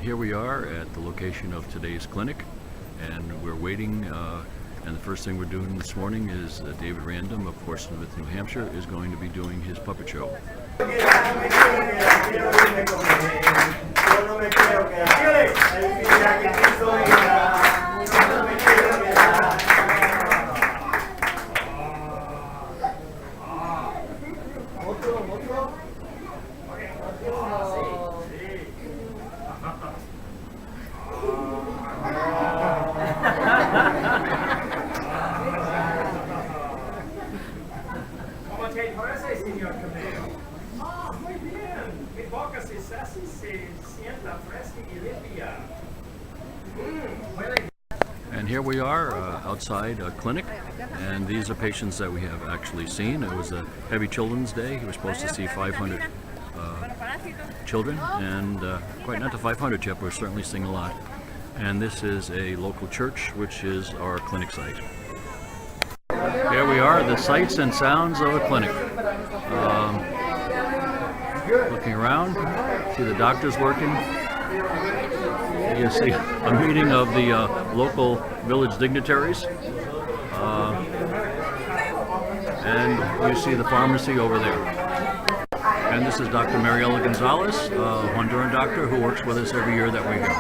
here we are at the location of today's clinic, and we're waiting. And the first thing we're doing this morning is David Random of Portsmouth, New Hampshire, is going to be doing his puppet show. Muy bien. Mi boca se sienta fresca y limpia. And here we are outside a clinic, and these are patients that we have actually seen. It was a heavy Children's Day. He was supposed to see 500 children, and quite not to 500 yet, but we're certainly seeing a lot. And this is a local church, which is our clinic site. Here we are, the sights and sounds of a clinic. Looking around, see the doctors working. You see a meeting of the local village dignitaries. And you see the pharmacy over there. And this is Dr. Mariela Gonzalez, a Honduran doctor who works with us every year that we're here.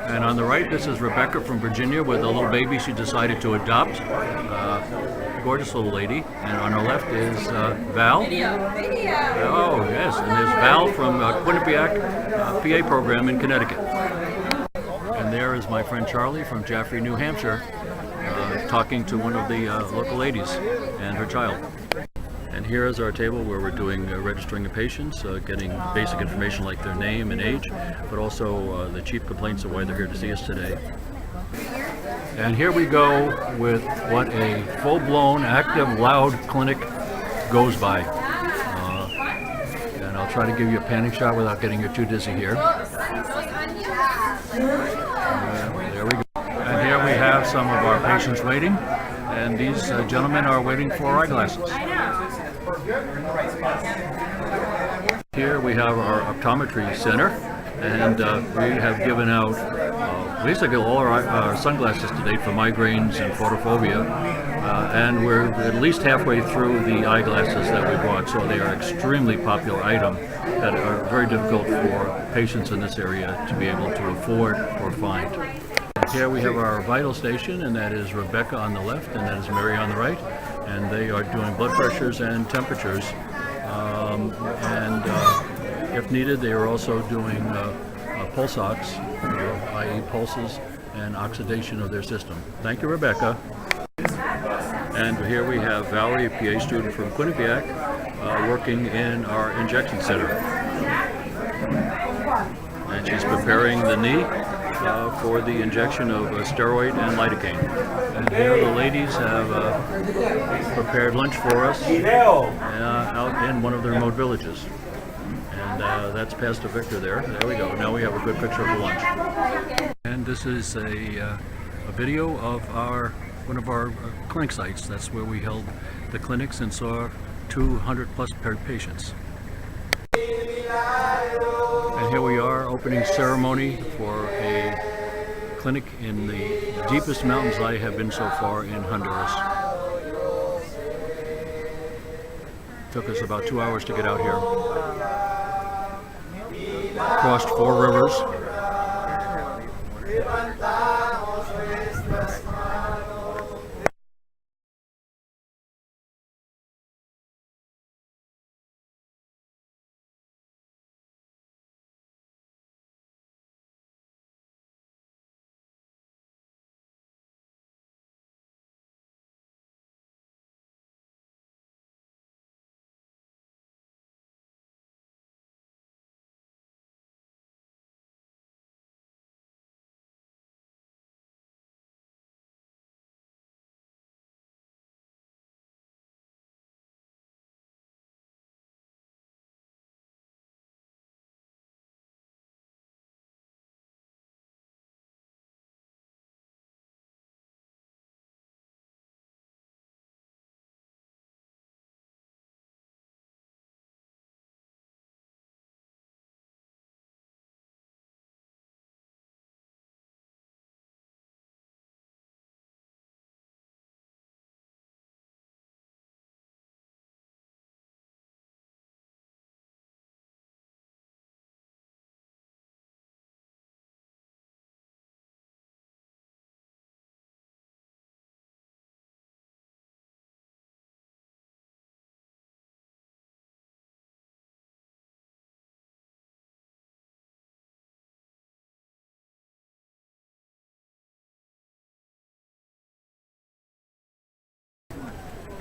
And on the right, this is Rebecca from Virginia with a little baby she decided to adopt. Gorgeous little lady. And on her left is Val. Oh, yes. And there's Val from Quinnipiac PA program in Connecticut. And there is my friend Charlie from Jaffrey, New Hampshire, talking to one of the local ladies and her child. And here is our table where we're doing registering the patients, getting basic information like their name and age, but also the chief complaints of why they're here to see us today. And here we go with what a full-blown, active, loud clinic goes by. And I'll try to give you a panning shot without getting you too dizzy here. There we go. And here we have some of our patients waiting, and these gentlemen are waiting for eyeglasses. Here we have our optometry center, and we have given out basically all our sunglasses to date for migraines and photophobia, and we're at least halfway through the eyeglasses that we bought, so they are extremely popular item that are very difficult for patients in this area to be able to afford or find. Here we have our vital station, and that is Rebecca on the left, and that is Mary on the right, and they are doing blood pressures and temperatures, and if needed, they are also doing pulse ox, i.e. pulses and oxidation of their system. Thank you, Rebecca. And here we have Valerie, a PA student from Quinnipiac, working in our injection center. And she's preparing the knee for the injection of steroid and lidocaine. And here the ladies have prepared lunch for us out in one of their remote villages. And that's Pastor Victor there. There we go. Now we have a good picture of the lunch. And this is a video of one of our clinic sites. That's where we held the clinics and saw 200 plus patients. And here we are, opening ceremony for a clinic in the deepest mountains I have been so far in Honduras. Took us about 2 hours to get out here. Crossed 4 rivers.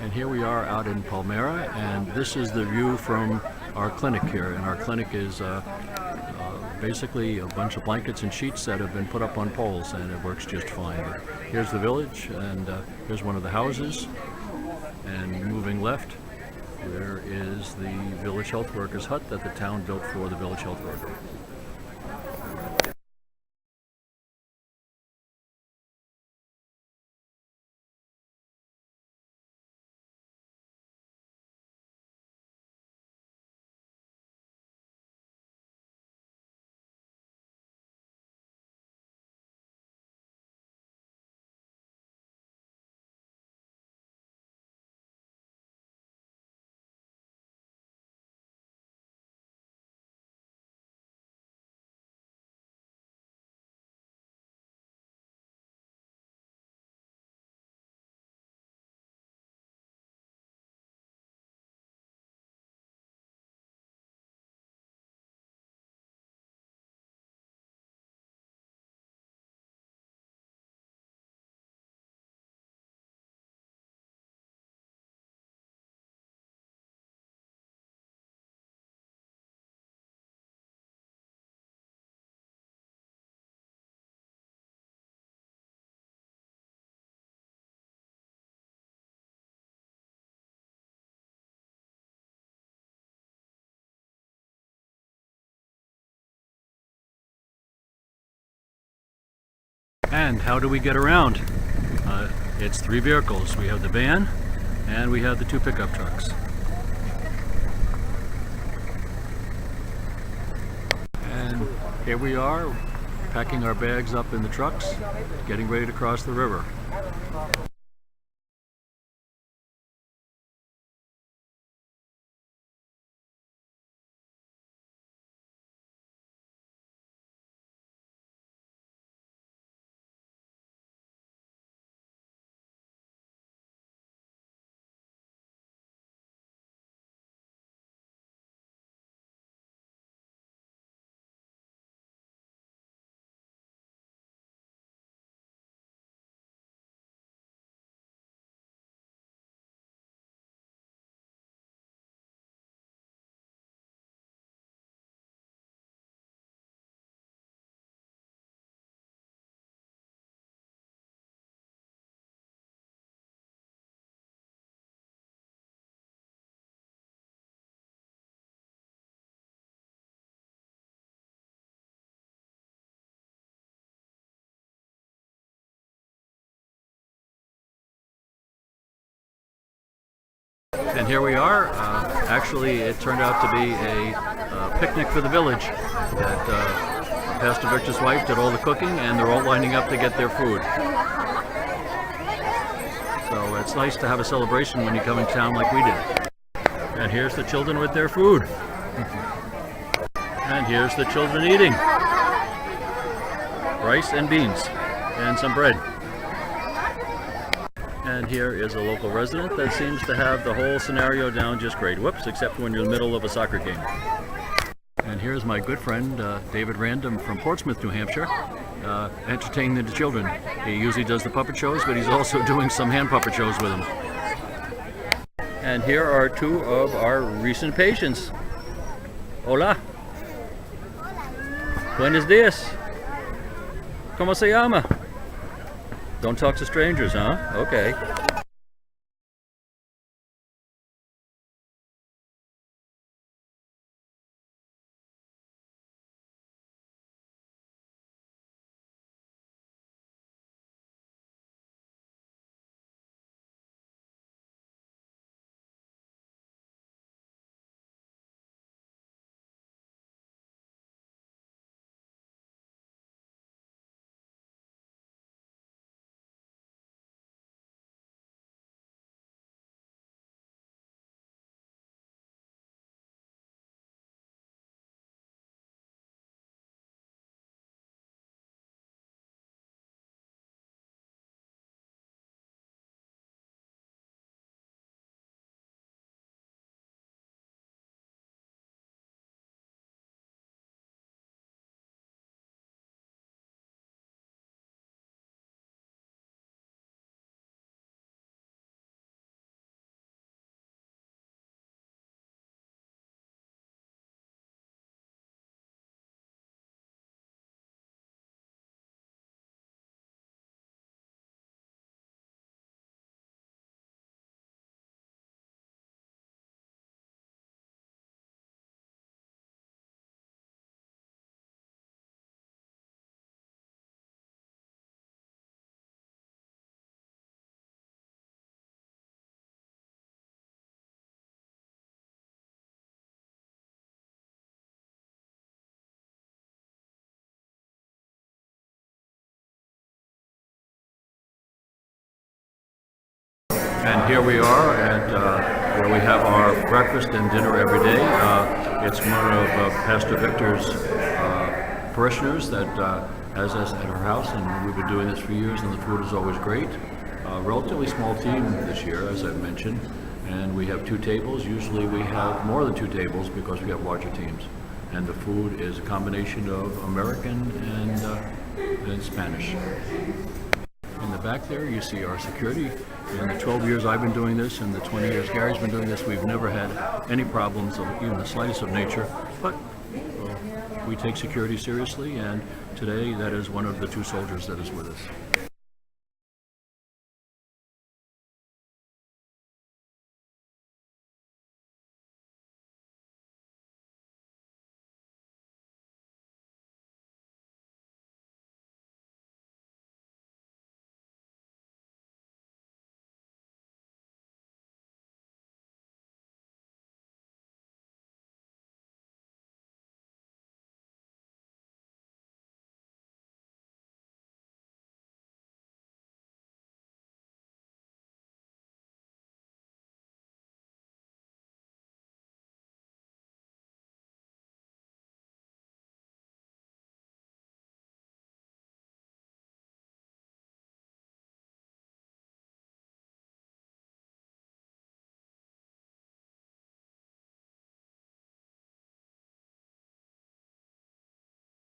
And here we are out in Palmyra, and this is the view from our clinic here. And our clinic is basically a bunch of blankets and sheets that have been put up on poles, and it works just fine. But here's the village, and here's one of the houses. And moving left, there is the village health worker's hut that the town built for the village health worker. And how do we get around? It's 3 vehicles. We have the van and we have the 2 pickup trucks. And here we are, packing our bags up in the trucks, getting ready to cross the river. And here we are. Actually, it turned out to be a picnic for the village. That Pastor Victor's wife did all the cooking, and they're all lining up to get their food. So it's nice to have a celebration when you come in town like we did. And here's the children with their food. And here's the children eating. Rice and beans and some bread. And here is a local resident that seems to have the whole scenario down just great. Whoops, except when you're in the middle of a soccer game. And here's my good friend, David Random from Portsmouth, New Hampshire, entertaining the children. He usually does the puppet shows, but he's also doing some hand puppet shows with them. And here are 2 of our recent patients. Hola. Buenos dias. ¿Cómo se llama? Don't talk to strangers, huh? Okay. And here we are at where we have our breakfast and dinner every day. It's one of Pastor Victor's parishioners that has us at her house, and we've been doing this for years, and the food is always great. Relatively small team this year, as I've mentioned, and we have 2 tables. Usually we have more than 2 tables because we have larger teams. And the food is a combination of American and Spanish. In the back there, you see our security. In the 12 years I've been doing this, and the 20 years Gary's been doing this, we've never had any problems of even the slightest of nature. But we take security seriously, and today that is one of the 2 soldiers that is with us.